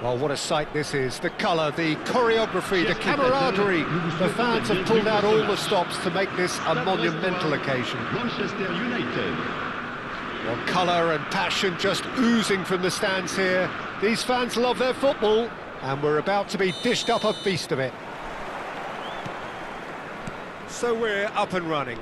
Well, what a sight this is. The colour, the choreography, the camaraderie. The fans have pulled out all the stops to make this a monumental occasion. Manchester United. Well, colour and passion just oozing from the stands here. These fans love their football, and we're about to be dished up a feast of it. So we're up and running.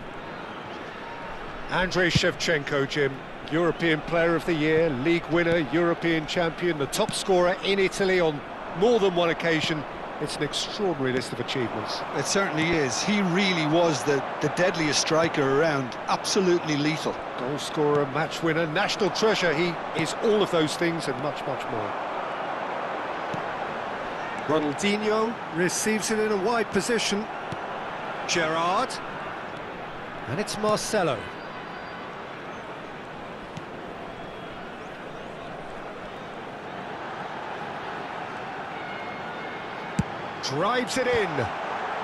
Andrei Shevchenko, Jim. European Player of the Year, League winner, European champion, the top scorer in Italy on more than one occasion. It's an extraordinary list of achievements. It certainly is. He really was the deadliest striker around. Absolutely lethal. Goal scorer, match winner, national treasure. He is all of those things and much, much more. Ronaldinho receives it in a wide position. Gerrard. And it's Marcelo. Drives it in.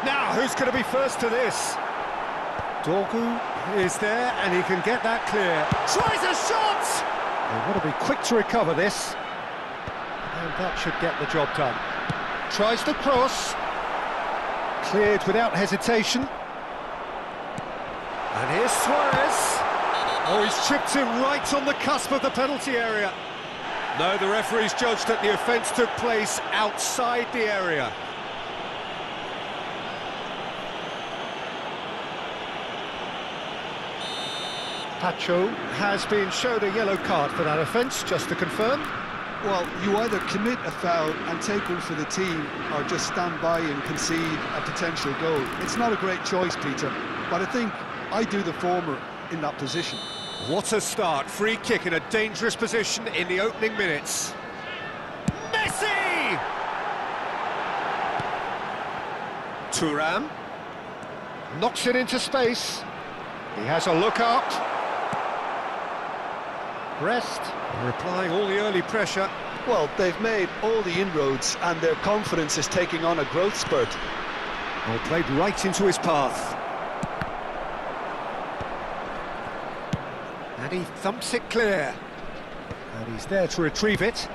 Now, who's going to be first to this? Dorgu is there, and he can get that clear. Tries a shot! They want to be quick to recover this. And that should get the job done. Tries the cross. Cleared without hesitation. And here's Suarez. Oh, he's chipped him right on the cusp of the penalty area. No, the referee's judged that the offence took place outside the area. Pacho has been showed a yellow card for that offence, just to confirm. Well, you either commit a foul and take one for the team, or just stand by and concede a potential goal. It's not a great choice, Peter, but I think I do the former in that position. What a start. Free kick in a dangerous position in the opening minutes. Messi! Thuram knocks it into space. He has a look up. Brest are applying all the early pressure. Well, they've made all the inroads and their confidence is taking on a growth spurt. Well, played right into his path. And he thumps it clear. And he's there to retrieve it.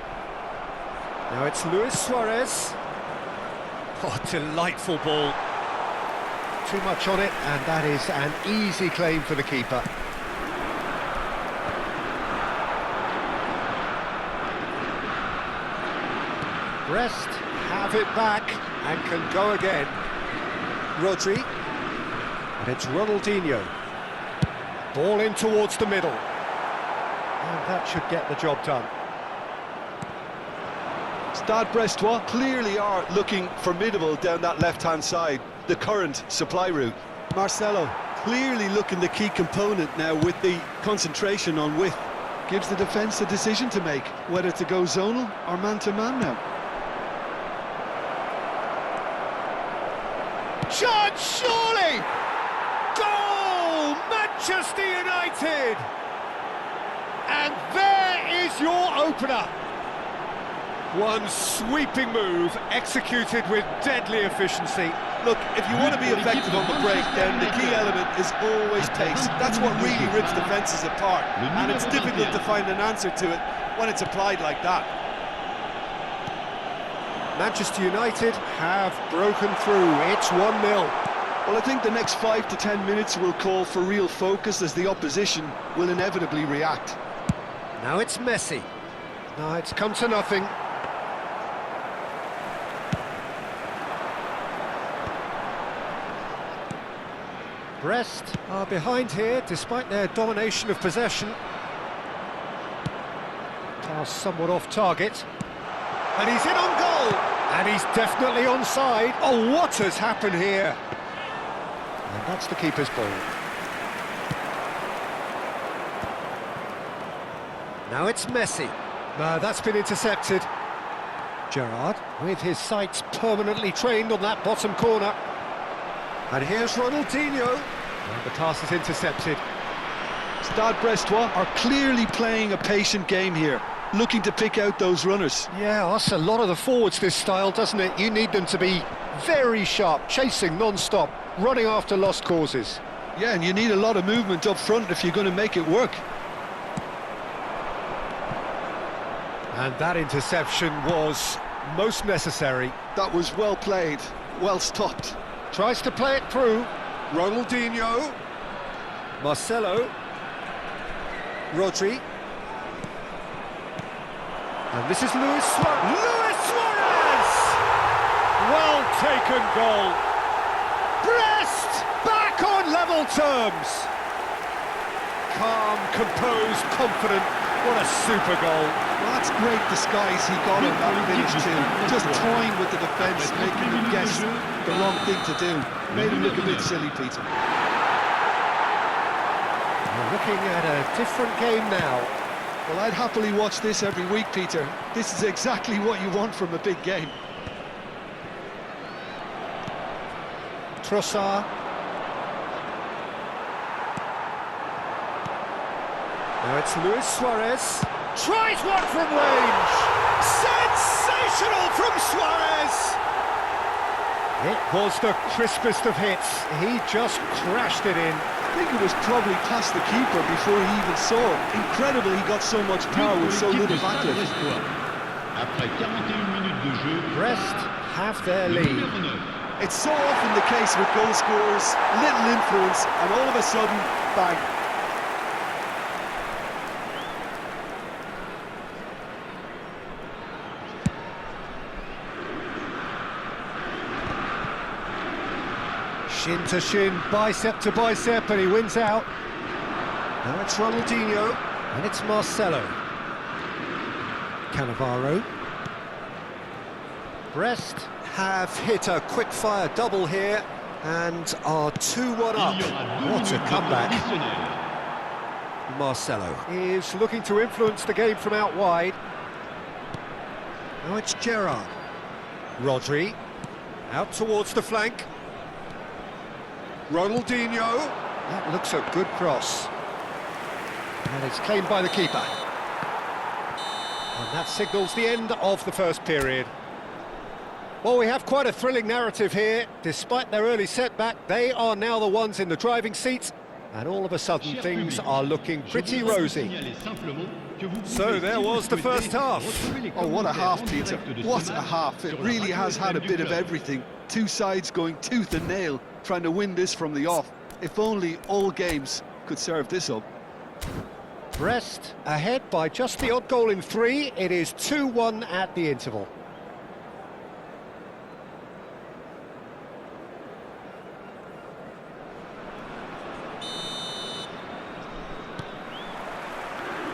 Now it's Luis Suarez. Oh, delightful ball. Too much on it, and that is an easy claim for the keeper. Brest have it back and can go again. Rodri. And it's Ronaldinho. Ball in towards the middle. And that should get the job done. Stade Brestois clearly are looking formidable down that left-hand side, the current supply route. Marcelo clearly looking the key component now with the concentration on width. Gives the defence a decision to make, whether to go zonal or man-to-man now. Shot, surely! Goal! Manchester United! And there is your opener. One sweeping move, executed with deadly efficiency. Look, if you want to be effective on the break, then the key element is always pace. That's what really rips defences apart, and it's difficult to find an answer to it when it's applied like that. Manchester United have broken through. It's 1-0. Well, I think the next 5 to 10 minutes will call for real focus as the opposition will inevitably react. Now it's Messi. No, it's come to nothing. Brest are behind here despite their domination of possession. Pass somewhat off target. And he's in on goal! And he's definitely onside. Oh, what has happened here? And that's the keeper's ball. Now it's Messi. That's been intercepted. Gerrard, with his sights permanently trained on that bottom corner. And here's Ronaldinho. And the pass is intercepted. Stade Brestois are clearly playing a patient game here, looking to pick out those runners. Yeah, that's a lot of the forwards, this style, doesn't it? You need them to be very sharp, chasing non-stop, running after lost causes. Yeah, and you need a lot of movement up front if you're going to make it work. And that interception was most necessary. That was well played, well stopped. Tries to play it through. Ronaldinho. Marcelo. Rodri. And this is Luis Suarez. Luis Suarez! Well taken goal. Brest back on level terms. Calm, composed, confident. What a super goal. Well, that's great disguise he got on that finish too. Just toying with the defence, making them guess the wrong thing to do. Made him look a bit silly, Peter. We're looking at a different game now. Well, I'd happily watch this every week, Peter. This is exactly what you want from a big game. Trossard. Now it's Luis Suarez. Tries one from range. Sensational from Suarez. It was the crispest of hits. He just crashed it in. I think it was probably past the keeper before he even saw it. Incredible he got so much power with so little backlift. Brest have their lead. It's so often the case with goal scorers, little influence, and all of a sudden, bang. Shin to shin, bicep to bicep, and he wins out. Now it's Ronaldinho, and it's Marcelo. Cannavaro. Brest have hit a quick-fire double here, and are 2-1 up. What a comeback. Marcelo is looking to influence the game from out wide. Now it's Gerrard. Rodri, out towards the flank. Ronaldinho. That looks a good cross. And it's claimed by the keeper. And that signals the end of the first period. Well, we have quite a thrilling narrative here. Despite their early setback, they are now the ones in the driving seat. And all of a sudden, things are looking pretty rosy. So there was the first half. Oh, what a half, Peter. What a half. It really has had a bit of everything. Two sides going tooth and nail, trying to win this from the off. If only all games could serve this up. Brest ahead by just the odd goal in 3. It is 2-1 at the interval.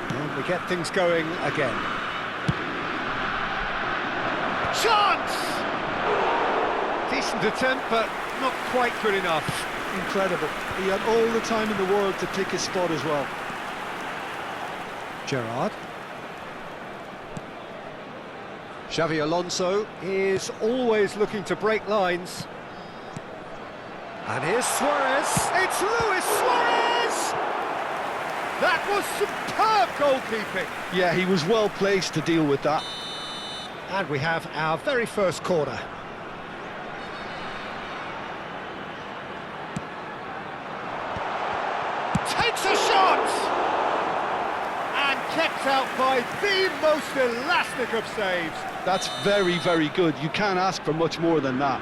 And we get things going again. Chance! Decent attempt, but not quite good enough. Incredible. He had all the time in the world to pick his spot as well. Gerrard. Xavi Alonso is always looking to break lines. And here's Suarez. It's Luis Suarez! That was superb goalkeeping. Yeah, he was well placed to deal with that. And we have our very first corner. Takes a shot! And kept out by the most elastic of saves. That's very, very good. You can't ask for much more than that.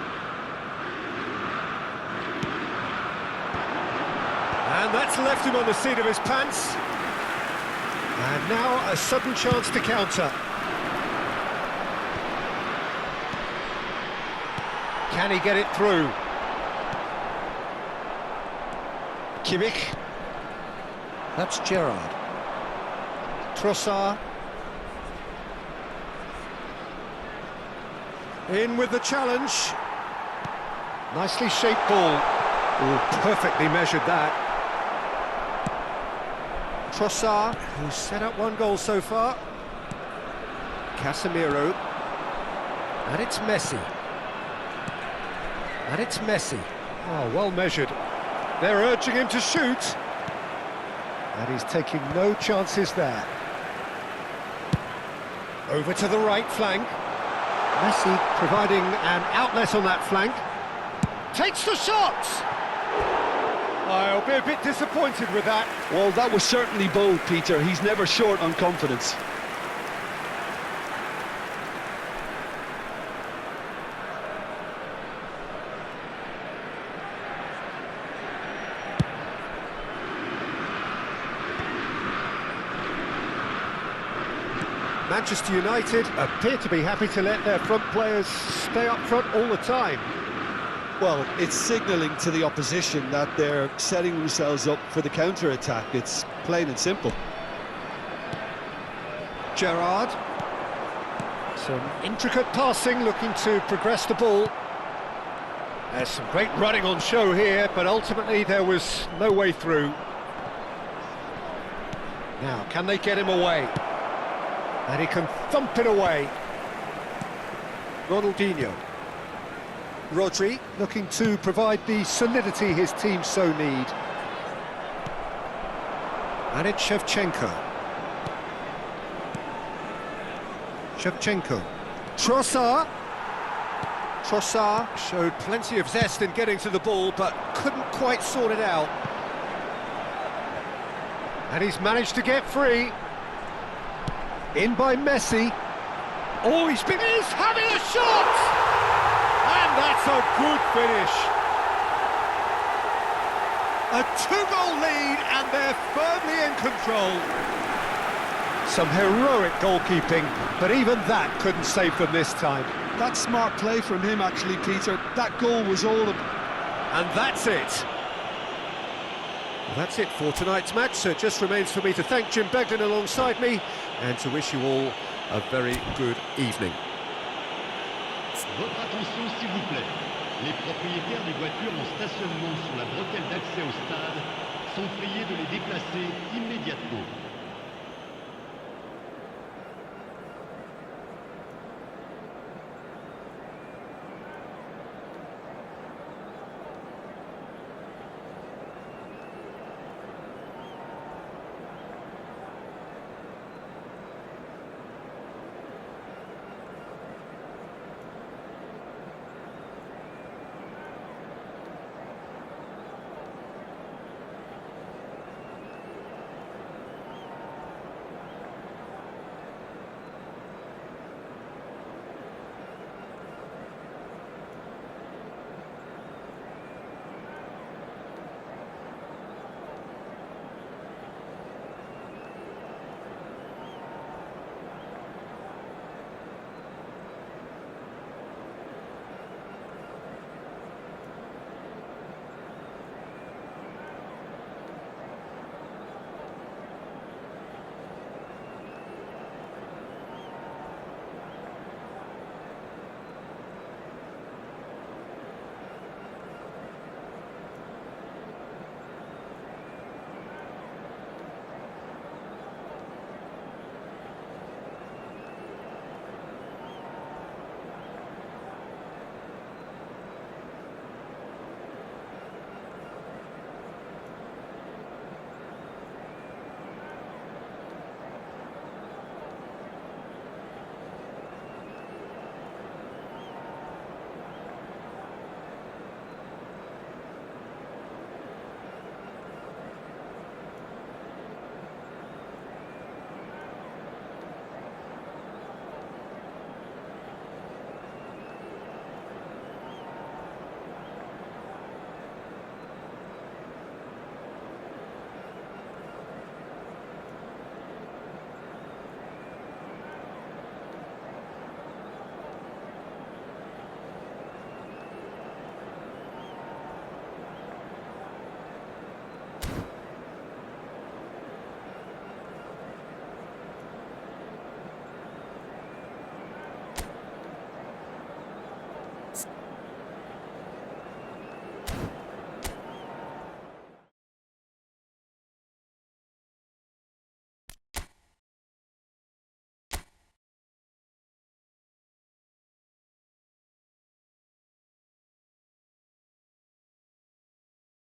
And that's left him on the seat of his pants. And now a sudden chance to counter. Can he get it through? Kimmich. That's Gerrard. Trossard. In with the challenge. Nicely shaped ball. Oh, perfectly measured that. Trossard, who's set up one goal so far. Casemiro. And it's Messi. And it's Messi. Oh, well measured. They're urging him to shoot. And he's taking no chances there. Over to the right flank. Messi providing an outlet on that flank. Takes the shot! I'll be a bit disappointed with that. Well, that was certainly bold, Peter. He's never short on confidence. Manchester United appear to be happy to let their front players stay up front all the time. Well, it's signalling to the opposition that they're setting themselves up for the counter-attack. It's plain and simple. Gerrard. Some intricate passing, looking to progress the ball. There's some great running on show here, but ultimately there was no way through. Now, can they get him away? And he can thump it away. Ronaldinho. Rodri looking to provide the solidity his team so need. And it's Shevchenko. Trossard. Trossard showed plenty of zest in getting to the ball, but couldn't quite sort it out. And he's managed to get free. In by Messi. Oh, he's having a shot! And that's a good finish. A two-goal lead, and they're firmly in control. Some heroic goalkeeping, but even that couldn't save them this time. That's smart play from him, actually, Peter. That goal was all of... And that's it. Well, that's it for tonight's match, so it just remains for me to thank Jim Beglin alongside me and to wish you all a very good evening. Votre attention s'il vous plaît. Les propriétaires des voitures en stationnement sur la bretelle d'accès au stade sont priés de les déplacer immédiatement.